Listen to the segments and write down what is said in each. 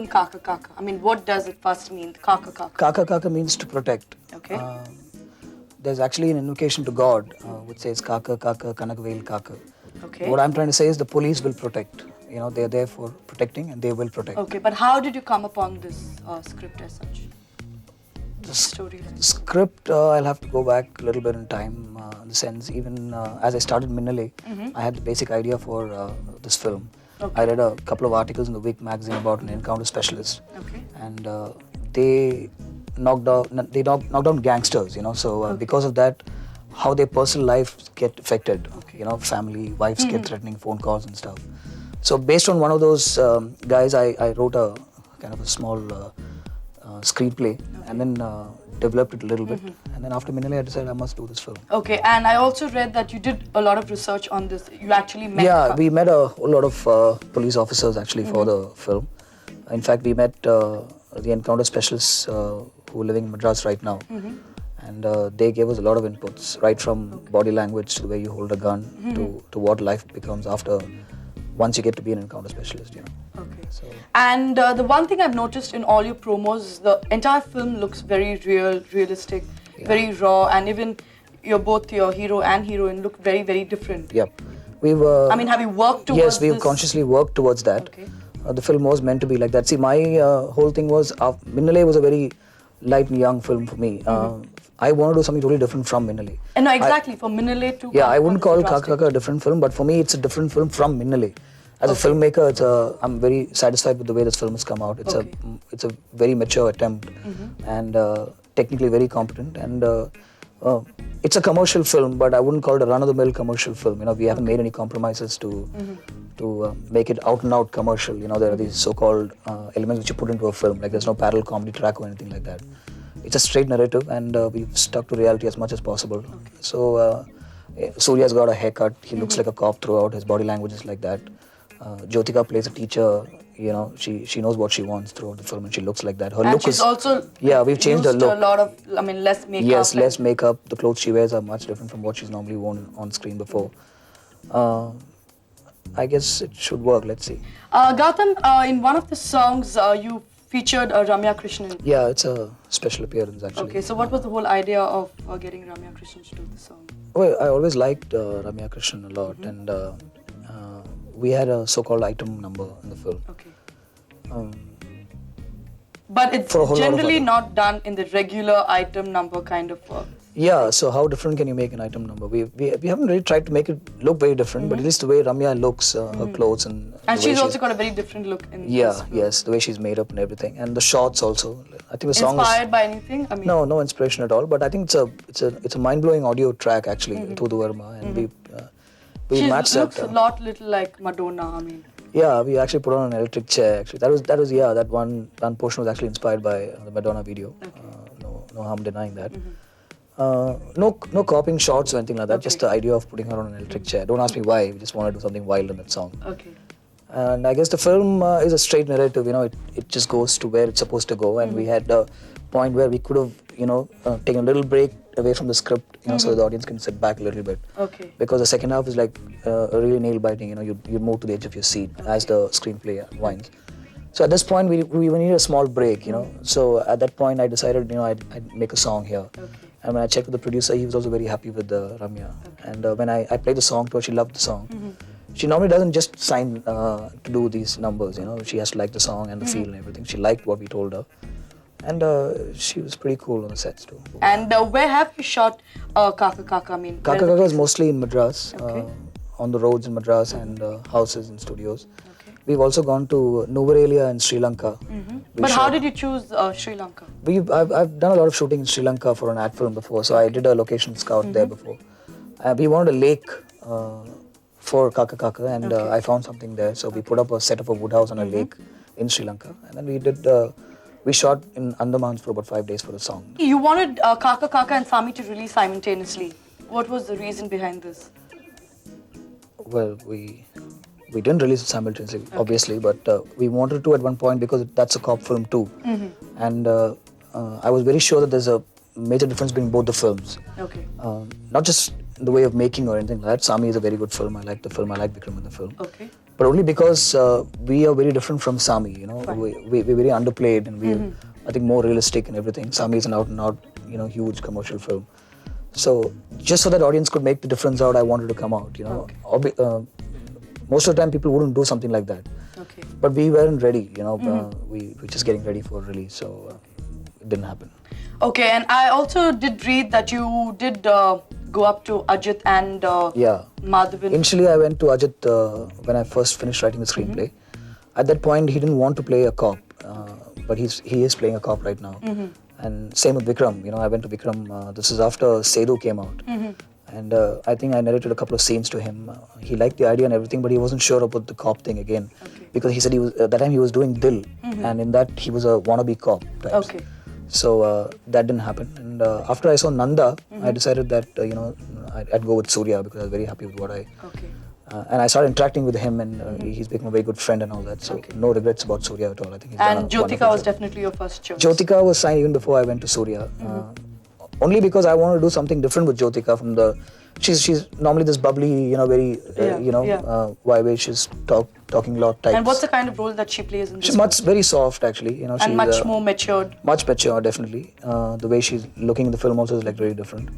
film Kakkha Kakkha? I mean, what does it first mean, Kakkha Kakkha? Kakkha Kakkha means to protect. Okay. There's actually an invocation to God which says Kakkha Kakkha Kanakvel Kakkha. Okay. What I'm trying to say is the police will protect. You know, they're there for protecting and they will protect. Okay, but how did you come upon this script as such? The Storyline. script, I'll have to go back a little bit in time. In the sense, even as I started Minnale, I had the basic idea for this film. Okay. I read a couple of articles in the Week magazine about an encounter specialist, Okay. and they knocked down gangsters. You know, so because of that, how their personal lives get affected. Okay. You know, family, wives get threatening phone calls and stuff. So based on one of those guys, I wrote a kind of a small screenplay, and then developed it a little bit. And then after Minnale, I decided I must do this film. Okay, and I also read that you did a lot of research on this. You actually met. Yeah, we met a whole lot of police officers actually for the film. In fact, we met the encounter specialists who are living in Madras right now. And they gave us a lot of inputs, right from body language to the way you hold a gun to what life becomes after, once you get to be an encounter specialist, you know. Okay. So, And the one thing I've noticed in all your promos is the entire film looks very realistic, very raw, and even both your hero and heroine look very, very different. yep. We've, I mean, have you worked towards yes, we've this? consciously worked towards that. Okay. The film was meant to be like that. See, my whole thing was, Minnale was a very light and young film for me. I want to do something totally different from Minnale. No, exactly. For Minnale to... Yeah, I wouldn't call Kakkha Kakkha a different film, but for me, it's a different film from Minnale. As a filmmaker, I'm very satisfied with the way this film has come out. It's a very mature attempt and technically very competent. And it's a commercial film, but I wouldn't call it a run-of-the-mill commercial film. You know, we haven't made any compromises to make it out-and-out commercial. You know, there are these so-called elements which you put into a film, like there's no parallel comedy track or anything like that. It's a straight narrative, and we've stuck to reality as much as possible. Okay. So Suriya's got a haircut. He looks like a cop throughout. His body language is like that. Jyotika plays a teacher. You know, she knows what she wants throughout the film, and she looks like that. Her and look she's is also we've changed her used look. a lot of, I mean, less makeup. Yes, less makeup. The clothes she wears are much different from what she's normally worn on screen before. I guess it should work. Let's see. Gautham, in one of the songs, you featured Ramya Krishnan. Yeah, it's a special appearance actually. Okay, so what was the whole idea of getting Ramya Krishnan to do the song? Well, I always liked Ramya Krishnan a lot, and we had a so-called item number in the film. Okay. But it's generally not done in the regular item number kind of work. Yeah, so how different can you make an item number? We haven't really tried to make it look very different, but at least the way Ramya looks, her clothes and she's also got a very different look in this film. Yes, the way she's made up and everything, and the shots also. I think the song inspired by anything? I mean, no inspiration at all. But I think it's a mind-blowing audio track actually, Tudu Verma, and we matched that. She looks little like Madonna. I mean. Yeah, we actually put on an electric chair. Actually, that one portion was actually inspired by the Madonna video. Okay. No harm denying that. No copying shots or anything like that. Okay. Just the idea of putting her on an electric chair. Don't ask me why. We just wanted to do something wild in that song. Okay. And I guess the film is a straight narrative. You know, it just goes to where it's supposed to go. And we had a point where we could have, taken a little break away from the script, so the audience can sit back a little bit. Okay. Because the second half is like really nail biting. You move to the edge of your seat as the screenplay winds. So at this point, we need a small break. So at that point, I decided, I'd make a song here. Okay. And when I checked with the producer, he was also very happy with Ramya. Okay. And when I played the song to her, she loved the song. She normally doesn't just sign to do these numbers, She has to like the song and the feel and everything. She liked what we told her. And she was pretty cool on the sets too. And where have you shot Kakkha Kakkha? I mean, Kakkha Kakkha is mostly in Madras, on the roads in Madras and houses and studios. Okay. We've also gone to Nuvarelia in Sri Lanka. But how did you choose Sri Lanka? I've done a lot of shooting in Sri Lanka for an ad film before, so I did a location scout there before. We wanted a lake for Kakkha Kakkha, and I found something there. So we put up a set of a wood house on a lake in Sri Lanka, and then we shot in Andamans for about 5 days for the song. You wanted Kakkha Kakkha and Sami to release simultaneously. What was the reason behind this? Well, we didn't release it simultaneously, obviously, but we wanted to at one point because that's a cop film too. And I was very sure that there's a major difference between both the films. Okay. Not just the way of making or anything like that. Sami is a very good film. I like the film. I like Vikram in the film. Okay. but only because we are very different from Sami. You know, we're very underplayed and we're I think more realistic and everything. Sami is an out and out, you know, huge commercial film. So just so that audience could make the difference out, I wanted to come out. You know, most of the time people wouldn't do something like that. Okay. But we weren't ready. You know, we were just getting ready for release, so it didn't happen. Okay, and I also did read that you did go up to Ajith and Madhavan. Initially, I went to Ajith when I first finished writing the screenplay. At that point, he didn't want to play a cop, but he is playing a cop right now. And same with Vikram. You know, I went to Vikram. This is after Sedu came out, and I think I narrated a couple of scenes to him. He liked the idea and everything, but he wasn't sure about the cop thing again, because he said he was at that time he was doing Dil, and in that he was a wannabe cop. Types. Okay. So that didn't happen. And after I saw Nanda, I decided that you know I'd go with Suriya because I was very happy with what I. Okay. And I started interacting with him, and he's become a very good friend and all that. So no regrets about Suriya at all. I think he's done a Jyotika wonderful was job. definitely your first choice. Jyotika was signed even before I went to Suriya. Only because I wanted to do something different with Jyotika from the. She's normally this bubbly, you know, very vivacious, talking a lot type. And what's the kind of role that she plays in this? She's very soft actually, you know. And she's, much more matured. Much mature, definitely. The way she's looking in the film also is like very different.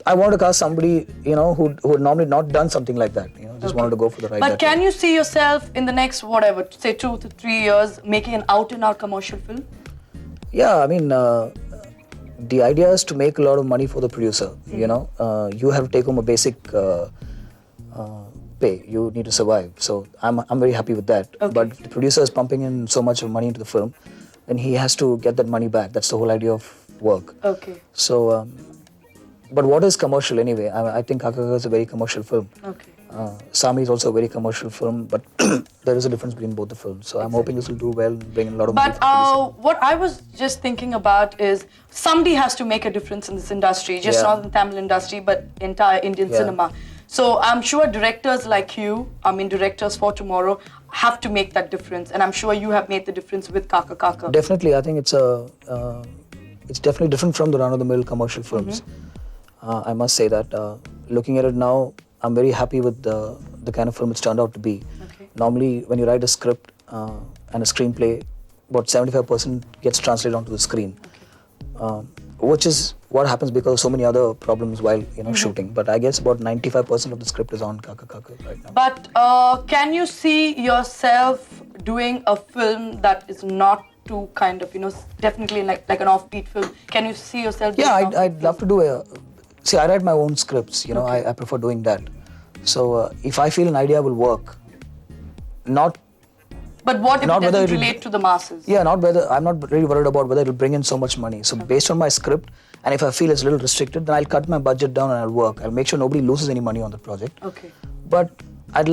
I wanted to cast somebody, you know, who had normally not done something like that. You know, just wanted to go for the right. But can you see yourself in the next whatever, say 2 to 3 years, making an out-and-out commercial film? Yeah, I mean, the idea is to make a lot of money for the producer. You know, you have to take home a basic pay. You need to survive. So I'm very happy with that. Okay. But if the producer is pumping in so much of money into the film, then he has to get that money back. That's the whole idea of work. Okay. So, but what is commercial anyway? I think Kakkha is a very commercial film. Okay. Sami is also a very commercial film, but there is a difference between both the films. So I'm hoping this will do well, bring in a lot of money. But what I was just thinking about is somebody has to make a difference in this industry, just not in the Tamil industry, but entire Indian cinema. So I'm sure directors like you, I mean directors for tomorrow, have to make that difference. And I'm sure you have made the difference with Kakkha. Definitely, I think it's definitely different from the run-of-the-mill commercial films. I must say that. Looking at it now, I'm very happy with the kind of film it's turned out to be. Okay. Normally, when you write a script and a screenplay, about 75% gets translated onto the screen, which is what happens because of so many other problems while shooting. But I guess about 95% of the script is on Kakkha right now. But can you see yourself doing a film that is not too kind of definitely like an offbeat film? Can you see yourself? Yeah, I'd love to do a. See, I write my own scripts. I prefer doing that. So if I feel an idea will work, not. But what if it doesn't relate to the masses? Yeah, I'm not really worried about whether it will bring in so much money. So based on my script, and if I feel it's a little restricted, then I'll cut my budget down and I'll work. I'll make sure nobody loses any money on the project. Okay. But I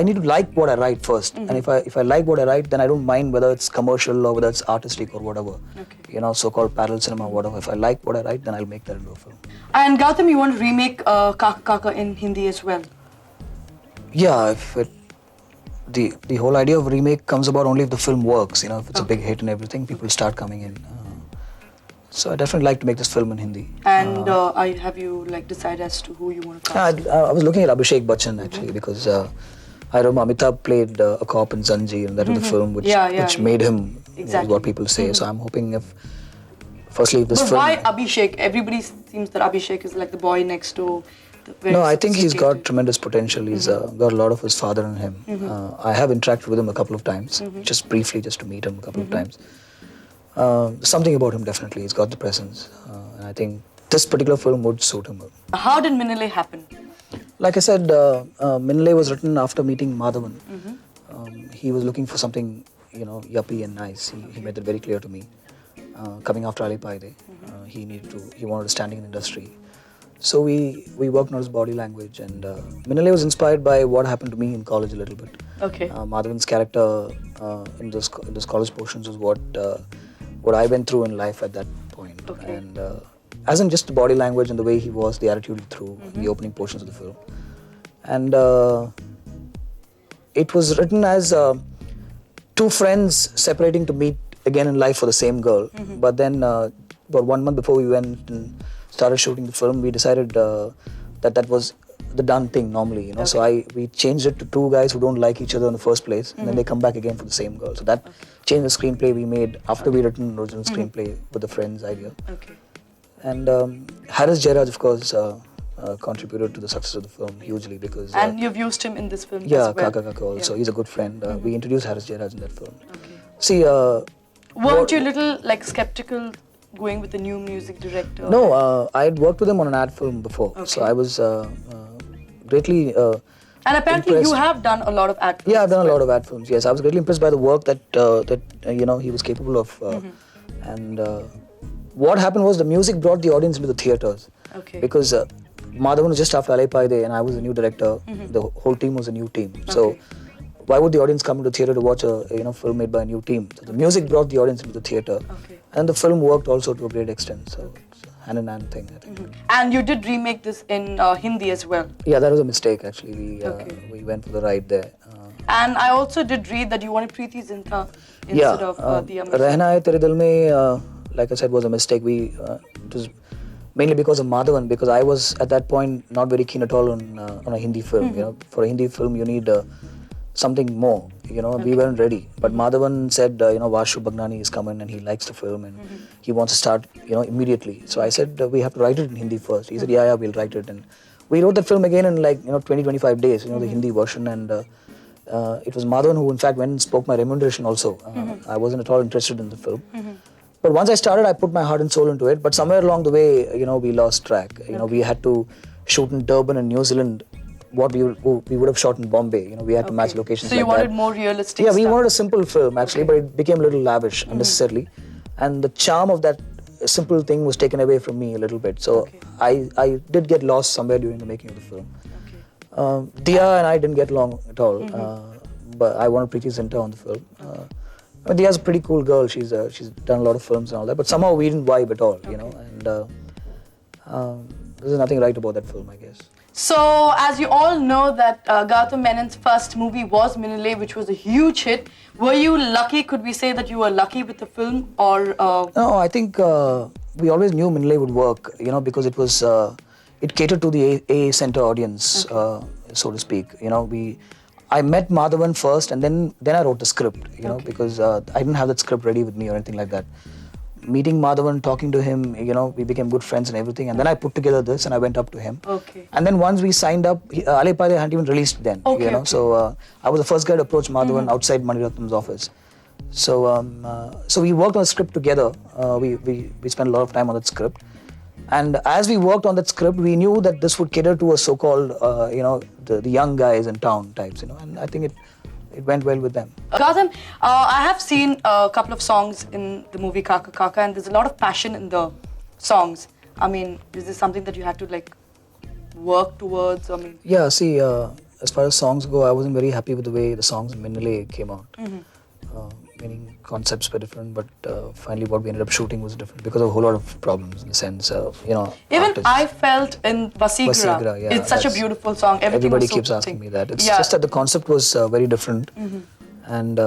need to like what I write first. And if I like what I write, then I don't mind whether it's commercial or whether it's artistic or whatever. Okay. So-called parallel cinema, whatever. If I like what I write, then I'll make that into a film. And Gautham, you want to remake Kakkha in Hindi as well? Yeah, the whole idea of remake comes about only if the film works. If it's a big hit and everything, people start coming in. So I definitely like to make this film in Hindi. And have you decided as to who you want to cast? I was looking at Abhishek Bachchan actually because I remember Amitabh played a cop in Zanji, and that was the film which made him, is what people say. So I'm hoping if this film... why Abhishek? Everybody seems that Abhishek is like the boy next door. No, I think he's got tremendous potential. He's got a lot of his father in him. I have interacted with him a couple of times, just briefly, just to meet him a couple of times. Something about him definitely. He's got the presence. And I think this particular film would suit him. How did Minale happen? Like I said, Minale was written after meeting Madhavan. He was looking for something, yuppie and nice. He made that very clear to me. Coming after Ali Paide, he wanted a standing in the industry. So we worked on his body language, and Minale was inspired by what happened to me in college a little bit. Okay. Madhavan's character in those college portions was what I went through in life at that point. Okay. And as in just the body language and the way he was, the attitude he threw in the opening portions of the film. And it was written as two friends separating to meet again in life for the same girl. But then about 1 month before we went and started shooting the film, we decided that was the done thing normally, you know. So we changed it to two guys who don't like each other in the first place, and then they come back again for the same girl. So that changed the screenplay we made after we written an original screenplay with a friend's idea. Okay. And Harris Jairaj, of course, contributed to the success of the film hugely because. And you've used him in this film as Yeah, well. Kakkha also. He's a good friend. We introduced Harris Jairaj in that film. Okay. See, weren't you a little like skeptical going with the new music director? No, I had worked with him on an ad film before, so I was greatly. And apparently impressed. you have done a lot of ad films. Yeah, I've done a lot of ad films. Yes, I was greatly impressed by the work that you know he was capable of, and what happened was the music brought the audience into the theaters. Okay. Because Madhavan was just after Alaipaide and I was a new director. The whole team was a new team. So why would the audience come to the theater to watch a film made by a new team? So the music brought the audience into the theater, Okay. and the film worked also to a great extent. So it's a hand in hand thing, I think. And you did remake this in Hindi as well. Yeah, that was a mistake actually. We went for the ride there. And I also did read that you wanted Preeti Zinta instead of the Amir. Rehna Hai Tere Dil Mein, like I said, was a mistake. It was mainly because of Madhavan, because I was at that point not very keen at all on a Hindi film. You know, for a Hindi film you need something more. You know, we weren't ready. But Madhavan said, you know, Vashu Bhagnani is coming and he likes the film and he wants to start, you know, immediately. So I said, we have to write it in Hindi first. He said, yeah, we'll write it. And we wrote that film again in like, 20-25 days, you know, the Hindi version. And it was Madhavan who, in fact, went and spoke my remuneration also. I wasn't at all interested in the film. But once I started, I put my heart and soul into it. But somewhere along the way, you know, we lost track. You know, we had to shoot in Durban and New Zealand. What we would have shot in Bombay. You know, we had to match locations. So you like wanted that. more realistic. Yeah, we stuff. wanted a simple film actually, but it became a little lavish unnecessarily, and the charm of that simple thing was taken away from me a little bit. So I did get lost somewhere during the making of the film. Diya and I didn't get along at all, but I wanted Preeti Zinta on the film. I mean, Diya's a pretty cool girl. She's done a lot of films and all that, but somehow we didn't vibe at all, you know. And there's nothing right about that film, I guess. So, as you all know that Gautham Menon's first movie was Minale, which was a huge hit. Were you lucky? Could we say that you were lucky with the film, or? No, I think we always knew Minale would work, you know, because it was it catered to the AA Center audience, so to speak. You know, I met Madhavan first, and then I wrote the script, you know, because I didn't have that script ready with me or anything like that. Meeting Madhavan, talking to him, you know, we became good friends and everything. And then I put together this and I went up to him. Okay. And then once we signed up, Alaipaide hadn't even released then, you know. So I was the first guy to approach Madhavan outside Mani Ratnam's office. So so we worked on the script together. We spent a lot of time on that script. And as we worked on that script, we knew that this would cater to a so-called, you know, the young guys in town types, you know. And I think it went well with them. Gautham, I have seen a couple of songs in the movie Kakkha Kakkha, and there's a lot of passion in the songs. I mean, is this something that you had to like work towards? I mean, yeah. See, as far as songs go, I wasn't very happy with the way the songs in Minale came out. Meaning concepts were different, but finally what we ended up shooting was different because of a whole lot of problems in the sense of, you know. Even artists. I felt in Vasigra, yeah, it's such a beautiful song. Everybody keeps asking me that. It's just that the concept was very different. And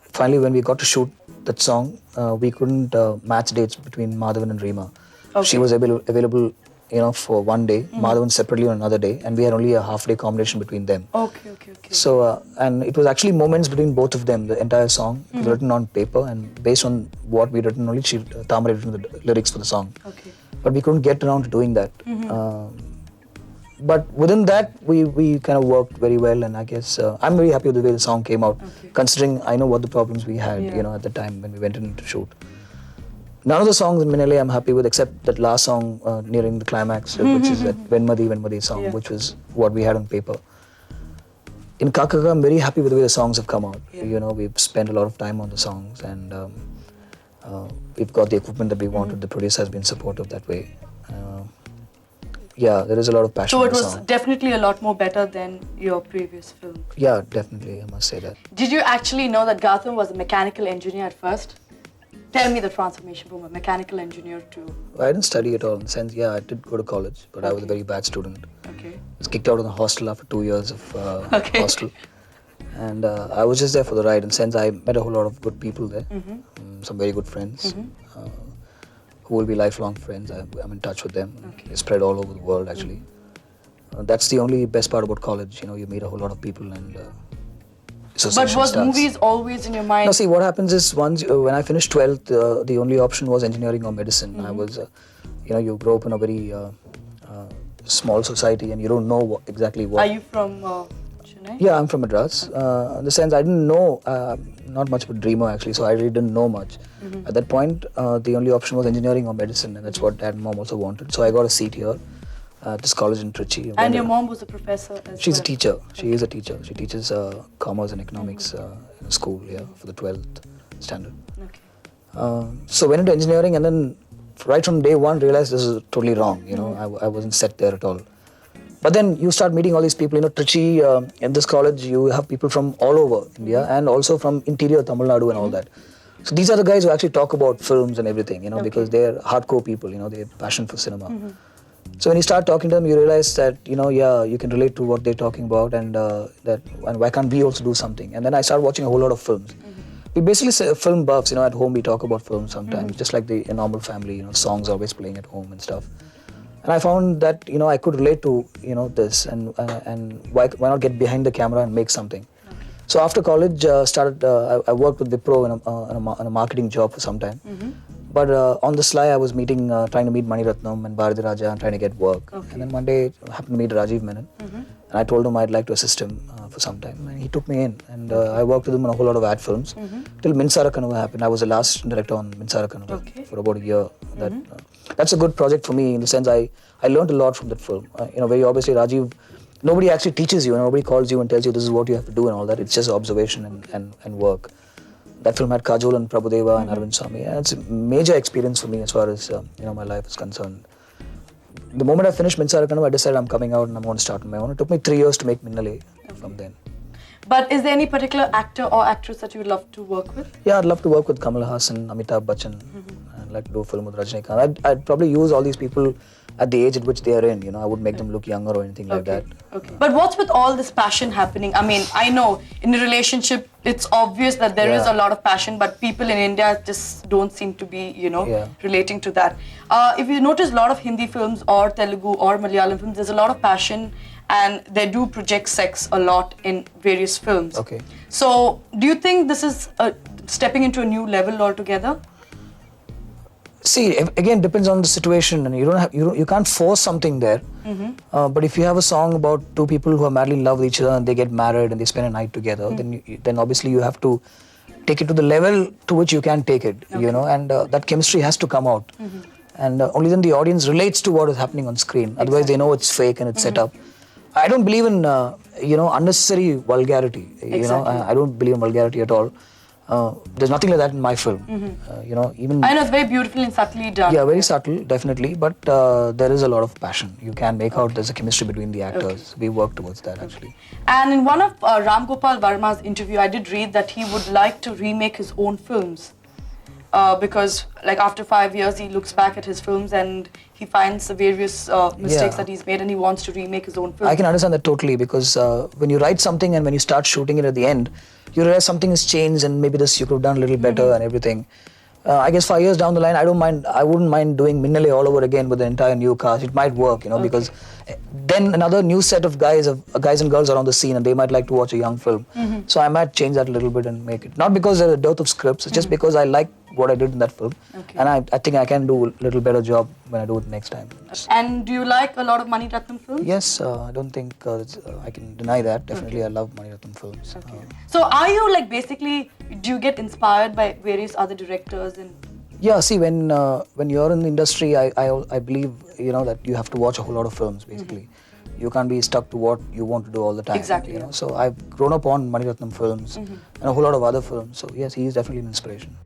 finally when we got to shoot that song, we couldn't match dates between Madhavan and Reema. She was available, you know, for one day, Madhavan separately on another day, and we had only a half-day combination between them. Okay. So, and it was actually moments between both of them, the entire song. It was written on paper, and based on what we'd written, only Tamara written the lyrics for the song. Okay. But we couldn't get around to doing that. But within that, we kind of worked very well, and I guess I'm very happy with the way the song came out, considering I know what the problems we had, you know, at the time when we went in to shoot. None of the songs in Minale I'm happy with, except that last song nearing the climax, which is that Venmadi song, which was what we had on paper. In Kakkha, I'm very happy with the way the songs have come out. You know, we've spent a lot of time on the songs, and we've got the equipment that we wanted. The producer has been supportive that way. Yeah, there is a lot of passion. So in it the was song. definitely a lot more better than your previous film. Yeah, definitely, I must say that. Did you actually know that Gautham was a mechanical engineer at first? Tell me the transformation from a mechanical engineer to... I didn't study at all, in the sense, yeah, I did go to college, but I was a very bad student. Okay. I was kicked out of the hostel after 2 years of hostel. And I was just there for the ride, in the sense I met a whole lot of good people there, some very good friends, who will be lifelong friends. I'm in touch with them. They spread all over the world, actually. That's the only best part about college. You meet a whole lot of people and But association was starts. movies always in your mind? No, see, what happens is once when I finished 12th, the only option was engineering or medicine. I was, you grow up in a very small society and you don't know exactly what. Are you from Chennai? Yeah, I'm from Madras. In the sense, I didn't know, not much of a dreamer actually, so I really didn't know much. At that point, the only option was engineering or medicine, and that's what Dad and Mom also wanted. So I got a seat here at this college in Trichy. And your mom was a professor as She's well? a teacher. She is a teacher. She teaches commerce and economics in a school here for the 12th standard. Okay. So went into engineering, and then right from day one realized this is totally wrong. I wasn't set there at all. But then you start meeting all these people. Trichy, in this college, you have people from all over India and also from interior Tamil Nadu and all that. So these are the guys who actually talk about films and everything, because they're hardcore people, they have passion for cinema. So when you start talking to them, you realize that, you can relate to what they're talking about and why can't we also do something? And then I started watching a whole lot of films. We basically say film buffs, at home we talk about films sometimes, just like a normal family, songs always playing at home and stuff. And I found that, I could relate to, this and why not get behind the camera and make something. So after college, I worked with Wipro in a marketing job for some time. But on the sly, I was trying to meet Mani Ratnam and Bharati Raja and trying to get work. Okay. And then one day, I happened to meet Rajiv Menon. And I told him I'd like to assist him for some time. And he took me in. And I worked with him on a whole lot of ad films. Till Minsara Kanuva happened. I was the last director on Minsara Kanuva for about a year. That's a good project for me in the sense I learned a lot from that film. Very obviously Rajiv, nobody actually teaches you. Nobody calls you and tells you this is what you have to do and all that. It's just observation and work. That film had Kajol and Prabhudeva and Arvind Swamy. And it's a major experience for me as far as my life is concerned. The moment I finished Minsara Kanuva, I decided I'm coming out and I'm going to start on my own. It took me 3 years to make Minnale from then. But is there any particular actor or actress that you would love to work with? Yeah, I'd love to work with Kamal Haasan, Amitabh Bachchan. I'd like to do a film with Rajinikanth. I'd probably use all these people at the age at which they are in. I wouldn't make them look younger or anything like that. Okay. But what's with all this passion happening? I mean, I know in a relationship, it's obvious that there is a lot of passion, but people in India just don't seem to be, relating to that. If you notice a lot of Hindi films or Telugu or Malayalam films, there's a lot of passion and they do project sex a lot in various films. Okay. So, do you think this is stepping into a new level altogether? See, again, depends on the situation, and you can't force something there. But if you have a song about two people who are madly in love with each other and they get married and they spend a night together, then obviously you have to take it to the level to which you can take it, and that chemistry has to come out. And only then the audience relates to what is happening on screen. Otherwise, they know it's fake and it's set up. I don't believe in unnecessary vulgarity. I don't believe in vulgarity at all. There's nothing like that in my film. Even I know it's very beautiful and subtly done. Yeah, very subtle, definitely. But there is a lot of passion. You can make out there's a chemistry between the actors. We work towards that actually. And in one of Ram Gopal Varma's interview, I did read that he would like to remake his own films. Because after 5 years, he looks back at his films and he finds the various mistakes that he's made and he wants to remake his own film. I can understand that totally because when you write something and when you start shooting it at the end, you realize something has changed and maybe this you could have done a little better and everything. I guess 5 years down the line, I wouldn't mind doing Minnale all over again with the entire new cast. It might work, because then another new set of guys and girls are on the scene and they might like to watch a young film. So I might change that a little bit and make it. Not because there's a dearth of scripts, it's just because I like what I did in that film. And I think I can do a little better job when I do it next time. And do you like a lot of Mani Ratnam films? Yes, I don't think I can deny that. Definitely I love Mani Ratnam films. So are you basically, do you get inspired by various other directors? Yeah, see, when you're in the industry, I believe, that you have to watch a whole lot of films, basically. You can't be stuck to what you want to do all the time. Exactly. So I've grown up on Mani Ratnam films and a whole lot of other films. So yes, he is definitely an inspiration.